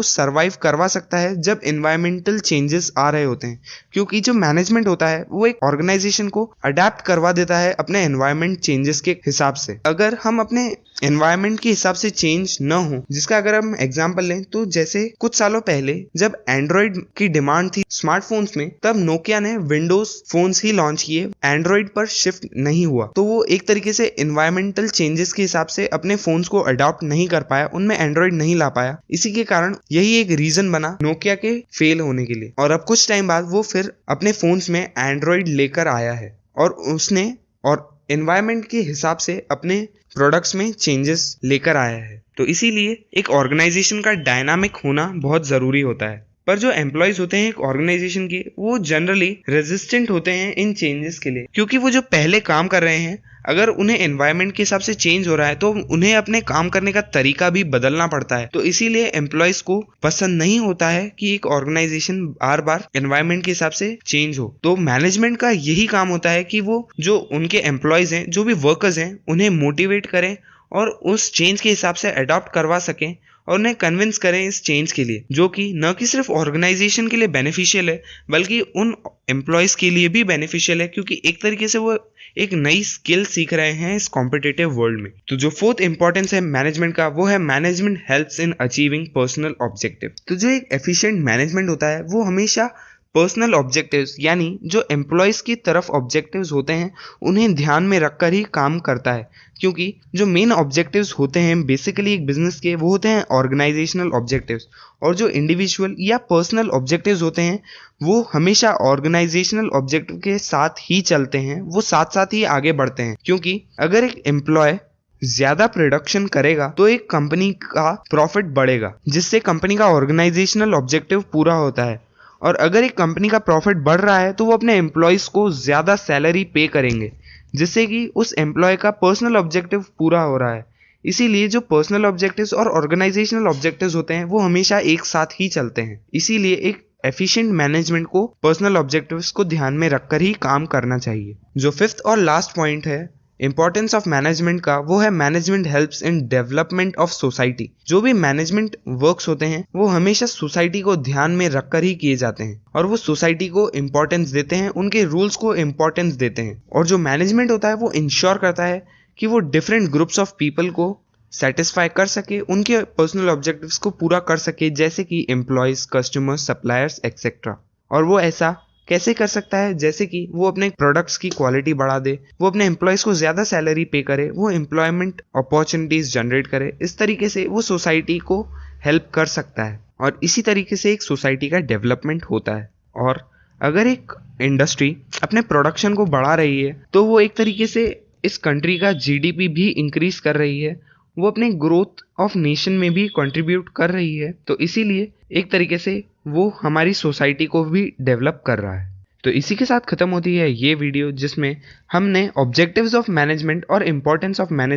Survive करवा सकता है जब एनवायरमेंटल चेंजेस आ रहे होते हैं, क्योंकि जो मैनेजमेंट होता है वो एक ऑर्गेनाइजेशन को अडेप्ट करवा देता है अपने एनवायरमेंट चेंजेस के हिसाब से। अगर हम अपने एनवायरमेंट के हिसाब से चेंज न हो, जिसका अगर हम एग्जांपल लें तो जैसे कुछ सालों पहले जब एंड्रॉइड की डिमांड थी स्मार्टफोन्स में, तब नोकिया ने विंडोज फोन्स ही लॉन्च किए, एंड्रॉइड पर शिफ्ट नहीं हुआ। तो वो एक तरीके से एनवायरमेंटल चेंजेस के हिसाब से अपने फोन्स को अडॉप्ट नहीं कर पाया, उनमें एंड्रॉइड नहीं ला पाया। इसी के कारण यही एक रीजन बना नोकिया के फेल होने के लिए। और अब कुछ टाइम बाद वो फिर अपने फोन्स में एंड्रॉइड लेकर आया है और उसने और एनवायरमेंट के हिसाब से अपने प्रोडक्ट्स में चेंजेस लेकर आया है। तो इसीलिए एक ऑर्गेनाइजेशन का डायनामिक होना बहुत जरूरी होता है। पर जो एम्प्लॉयज होते हैं एक ऑर्गेनाइजेशन के, वो जनरली रेजिस्टेंट होते हैं इन चेंजेस के लिए, क्योंकि वो जो पहले काम कर रहे हैं, अगर उन्हें एनवायरनमेंट के हिसाब से चेंज हो रहा है तो उन्हें अपने काम करने का तरीका भी बदलना पड़ता है। तो इसीलिए एम्प्लॉयज को पसंद नहीं होता है कि एक ऑर्गेनाइजेशन बार बार एनवायरनमेंट के हिसाब से चेंज हो। तो मैनेजमेंट का यही काम होता है कि वो जो उनके एम्प्लॉयज हैं, जो भी वर्कर्स हैं, उन्हें मोटिवेट करें और उस चेंज के हिसाब से अडॉप्ट करवा सकें और उन्हें कन्विंस करें इस चेंज के लिए, जो कि न कि सिर्फ ऑर्गेनाइजेशन के लिए बेनिफिशियल है बल्कि उन एम्प्लॉयज के लिए भी बेनिफिशियल है, क्योंकि एक तरीके से वो एक नई स्किल सीख रहे हैं इस कॉम्पिटिटिव वर्ल्ड में। तो जो फोर्थ इंपॉर्टेंस है मैनेजमेंट का, वो है management helps in achieving personal objective. तो जो एक एफिशिएंट मैनेजमेंट होता है वो हमेशा पर्सनल ऑब्जेक्टिव्स, यानी जो एम्प्लॉयज की तरफ ऑब्जेक्टिव्स होते हैं उन्हें ध्यान में रखकर ही काम करता है, क्योंकि जो मेन ऑब्जेक्टिव्स होते हैं बेसिकली एक बिजनेस के, वो होते हैं ऑर्गेनाइजेशनल ऑब्जेक्टिव्स, और जो इंडिविजुअल या पर्सनल ऑब्जेक्टिव्स होते हैं वो हमेशा ऑर्गेनाइजेशनल ऑब्जेक्टिव के साथ ही चलते हैं, वो साथ साथ ही आगे बढ़ते हैं। क्योंकि अगर एक एम्प्लॉय ज्यादा प्रोडक्शन करेगा तो एक कंपनी का प्रॉफिट बढ़ेगा, जिससे कंपनी का ऑर्गेनाइजेशनल ऑब्जेक्टिव पूरा होता है। और अगर एक कंपनी का प्रॉफिट बढ़ रहा है तो वो अपने एम्प्लॉयज को ज्यादा सैलरी पे करेंगे, जिससे कि उस एम्प्लॉय का पर्सनल ऑब्जेक्टिव पूरा हो रहा है। इसीलिए जो पर्सनल ऑब्जेक्टिव्स और ऑर्गेनाइजेशनल ऑब्जेक्टिव्स होते हैं वो हमेशा एक साथ ही चलते हैं। इसीलिए एक एफिशिएंट मैनेजमेंट को पर्सनल ऑब्जेक्टिव्स को ध्यान में रखकर ही काम करना चाहिए। जो फिफ्थ और लास्ट पॉइंट है इंपॉर्टेंस ऑफ मैनेजमेंट का, वो है management helps in development of society. जो भी मैनेजमेंट वर्क्स होते हैं वो हमेशा सोसाइटी को ध्यान में रखकर ही किए जाते हैं, और वो सोसाइटी को इंपॉर्टेंस देते हैं, उनके रूल्स को इंपॉर्टेंस देते हैं। और जो मैनेजमेंट होता है वो इंश्योर करता है कि वो डिफरेंट ग्रुप्स ऑफ पीपल को सेटिस्फाई कर सके, उनके पर्सनल ऑब्जेक्टिव्स को पूरा कर सके, जैसे कि एम्प्लॉयज, कस्टमर्स, सप्लायर्स एक्सेट्रा। और वो ऐसा कैसे कर सकता है? जैसे कि वो अपने प्रोडक्ट्स की क्वालिटी बढ़ा दे, वो अपने एम्प्लॉयज को ज्यादा सैलरी पे करे, वो एम्प्लॉयमेंट अपॉर्चुनिटीज जनरेट करे। इस तरीके से वो सोसाइटी को हेल्प कर सकता है, और इसी तरीके से एक सोसाइटी का डेवलपमेंट होता है। और अगर एक इंडस्ट्री अपने प्रोडक्शन को बढ़ा रही है तो वो एक तरीके से इस कंट्री का जीडीपी भी इंक्रीज कर रही है, वो अपने ग्रोथ ऑफ नेशन में भी कंट्रीब्यूट कर रही है। तो इसीलिए एक तरीके से वो हमारी सोसाइटी को भी डेवलप कर रहा है। तो इसी के साथ खत्म होती है ये वीडियो, जिसमें हमने ऑब्जेक्टिव्स ऑफ मैनेजमेंट और इंपॉर्टेंस ऑफ मैनेजमेंट